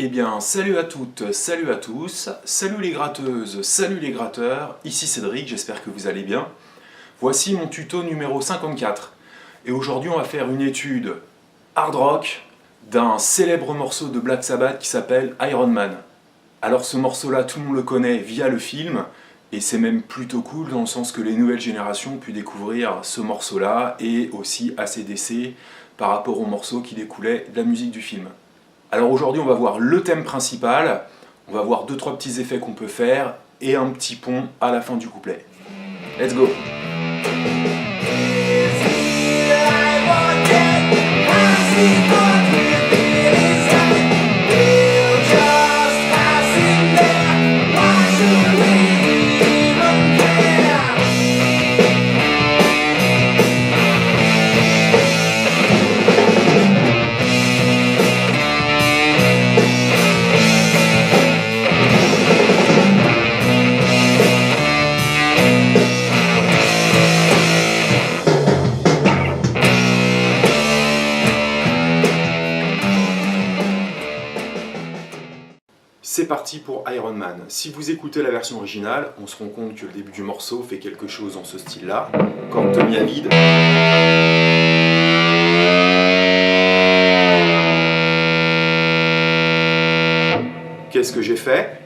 Eh bien, salut à toutes, salut à tous, salut les gratteuses, salut les gratteurs, ici Cédric, j'espère que vous allez bien. Voici mon tuto numéro 54. Et aujourd'hui, on va faire une étude hard rock d'un célèbre morceau de Black Sabbath qui s'appelle Iron Man. Alors ce morceau-là, tout le monde le connaît via le film, et c'est même plutôt cool dans le sens que les nouvelles générations ont pu découvrir ce morceau-là et aussi AC/DC par rapport au morceau qui découlait de la musique du film. Alors aujourd'hui on va voir le thème principal, on va voir 2-3 petits effets qu'on peut faire et un petit pont à la fin du couplet. Let's go! C'est parti pour Iron Man. Si vous écoutez la version originale, on se rend compte que le début du morceau fait quelque chose dans ce style-là. Corde de mi à vide. Qu'est-ce que j'ai fait?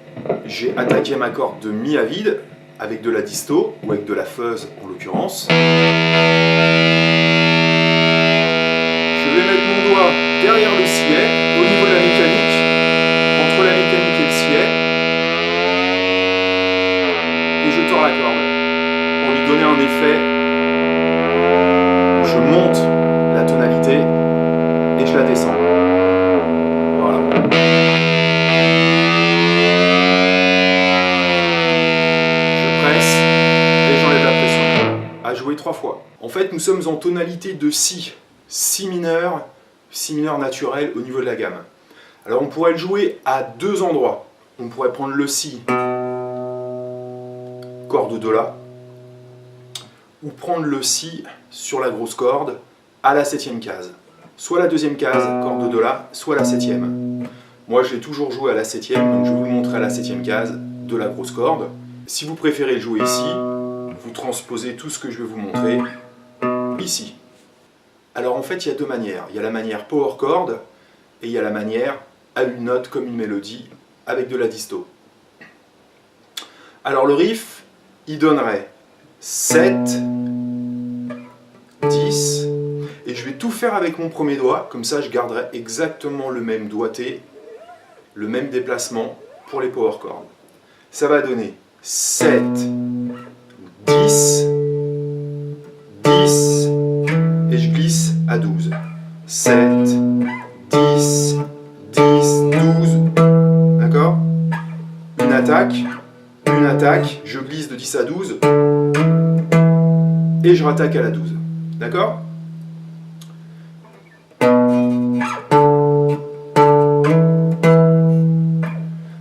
J'ai attaqué ma corde de mi à vide avec de la disto, ou avec de la fuzz en l'occurrence. Je vais mettre mon doigt derrière le sillet, au niveau de la mécanique, entre la mécanique et le sillet, et je tords la corde pour lui donner un effet où je monte la tonalité et je la descends. Voilà. Je presse et j'enlève la pression. À jouer 3 fois. En fait, nous sommes en tonalité de Si mineur naturel au niveau de la gamme. Alors on pourrait le jouer à 2 endroits. On pourrait prendre le Si, corde de La, ou prendre le Si sur la grosse corde à la 7e case. Soit la 2e case, corde de La, soit la 7e. Moi je l'ai toujours joué à la 7e, donc je vais vous le montrer à la 7e case de la grosse corde. Si vous préférez le jouer ici, vous transposez tout ce que je vais vous montrer ici. Alors en fait il y a 2 manières. Il y a la manière power chord et il y a la manière à une note comme une mélodie avec de la disto. Alors le riff, il donnerait 7, 10, et je vais tout faire avec mon premier doigt, comme ça je garderai exactement le même doigté, le même déplacement pour les power chords. Ça va donner 7, 10, 10, et je glisse à 12. 7, 10, 10, 12, d'accord? Une attaque, je glisse de 10 à 12, et je rattaque à la 12, d'accord?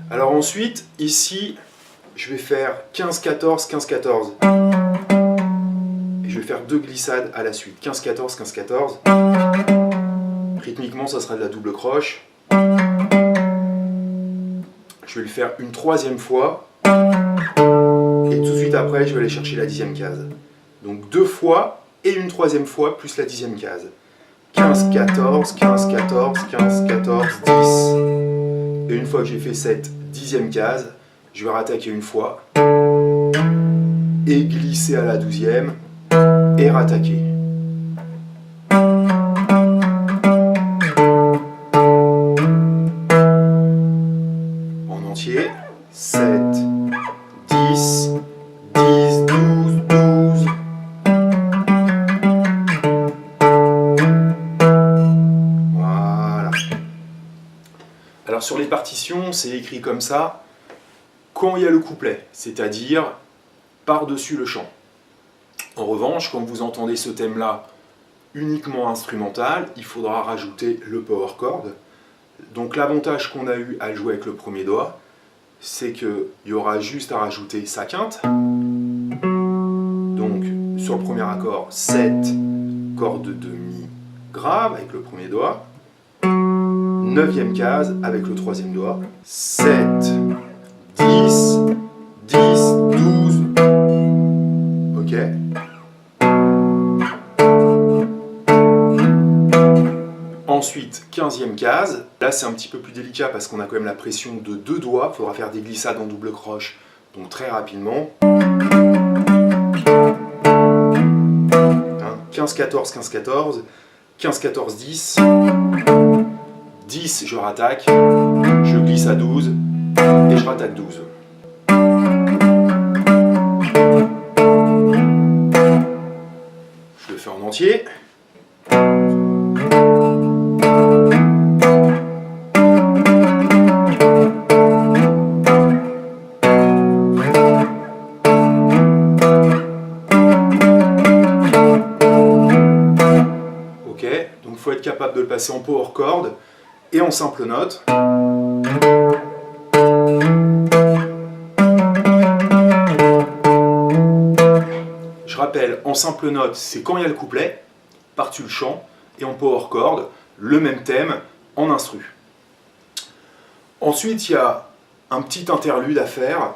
Alors ensuite, ici, je vais faire 15-14, 15-14, et je vais faire 2 glissades à la suite, 15-14, 15-14, rythmiquement ça sera de la double croche. Je vais le faire une 3e fois, et tout de suite après je vais aller chercher la 10e case. Donc 2 fois et une 3e fois plus la 10e case. 15, 14, 15, 14, 15, 14, 10. Et une fois que j'ai fait cette 10e case, je vais rattaquer une fois, et glisser à la 12e, et rattaquer. En entier, 7, 10, 10, 12, 12. Voilà. Alors sur les partitions, c'est écrit comme ça, quand il y a le couplet, c'est-à-dire par-dessus le chant. En revanche, quand vous entendez ce thème-là uniquement instrumental, il faudra rajouter le power chord. Donc l'avantage qu'on a eu à le jouer avec le premier doigt, c'est qu'il y aura juste à rajouter sa quinte. Donc sur le premier accord, 7, corde de mi grave avec le premier doigt, 9e case avec le 3e doigt. 7, 10, 10, 12. Ok. Ensuite, 15e case. Là, c'est un petit peu plus délicat parce qu'on a quand même la pression de 2 doigts. Il faudra faire des glissades en double croche, donc très rapidement. 15, 14, 15, 14. 15, 14, 10. 10, je rattaque. Je glisse à 12. Et je rattaque 12. Je le fais en entier. Donc il faut être capable de le passer en power chord et en simple note. Je rappelle, en simple note, c'est quand il y a le couplet, par-dessus le chant, et en power chord, le même thème en instru. Ensuite, il y a un petit interlude à faire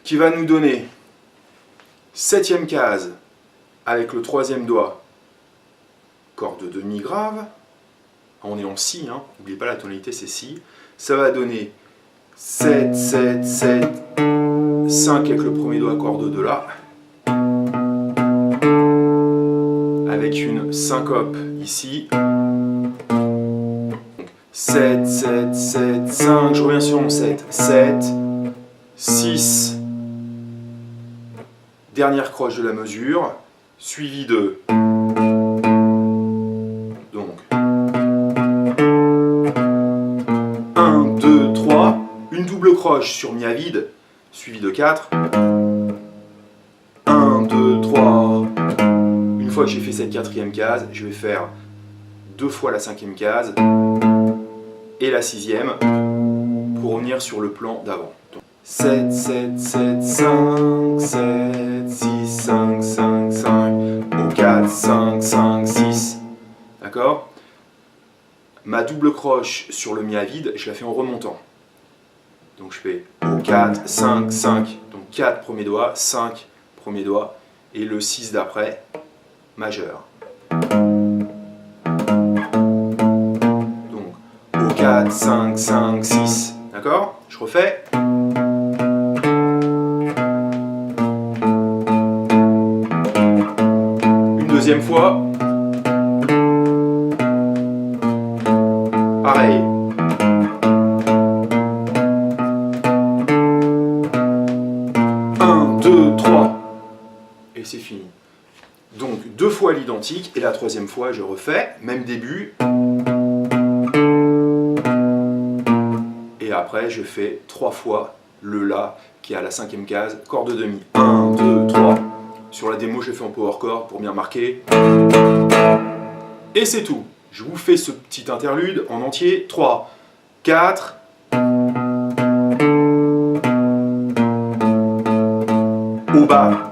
qui va nous donner 7e case avec le 3e doigt, corde de mi grave, on est en si, hein. N'oubliez pas la tonalité c'est si, ça va donner 7, 7, 7, 5 avec le premier doigt, corde de la, avec une syncope ici, donc 7, 7, 7, 5, je reviens sur mon 7, 7, 6, dernière croche de la mesure, suivi de 1, 2, 3, une double croche sur mi à vide, suivi de 4. 1, 2, 3. Une fois que j'ai fait cette 4e case, je vais faire 2 fois la 5e case et la 6e pour revenir sur le plan d'avant. 7, 7, 7, 5, 7, 6, 5, 5, 5, au 4, 5, 5, 6. D'accord ? Ma double croche sur le mi à vide, je la fais en remontant. Donc je fais au 4, 5, 5. Donc 4 premier doigt, 5 premier doigt, et le 6 d'après, majeur. Donc au 4, 5, 5, 6. D'accord ? Je refais. Une deuxième fois. Pareil. Un, deux, trois. Et c'est fini. Donc 2 fois l'identique et la 3e fois je refais, même début. Et après je fais 3 fois le La qui est à la 5e case, corde de mi. 1, 2, 3. Sur la démo j'ai fait en power chord pour bien marquer. Et c'est tout. Je vous fais ce petit interlude en entier. 3, 4. Au bas.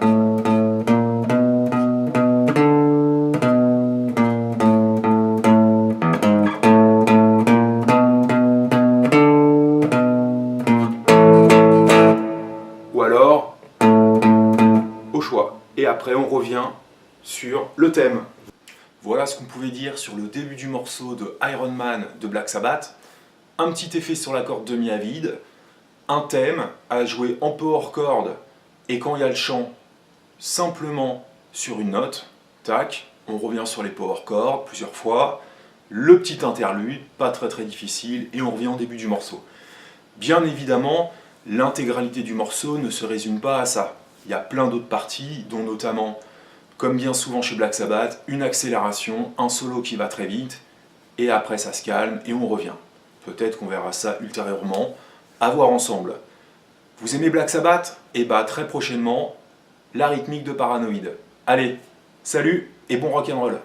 Ou alors, au choix. Et après on revient sur le thème. Voilà ce qu'on pouvait dire sur le début du morceau de Iron Man de Black Sabbath. Un petit effet sur la corde de mi à vide, un thème à jouer en power chord et quand il y a le chant, simplement sur une note, tac, on revient sur les power chords plusieurs fois, le petit interlude, pas très difficile, et on revient au début du morceau. Bien évidemment, l'intégralité du morceau ne se résume pas à ça. Il y a plein d'autres parties, dont notamment, comme bien souvent chez Black Sabbath, une accélération, un solo qui va très vite, et après ça se calme et on revient. Peut-être qu'on verra ça ultérieurement, à voir ensemble. Vous aimez Black Sabbath? Et bah très prochainement, la rythmique de Paranoid. Allez, salut et bon rock'n'roll!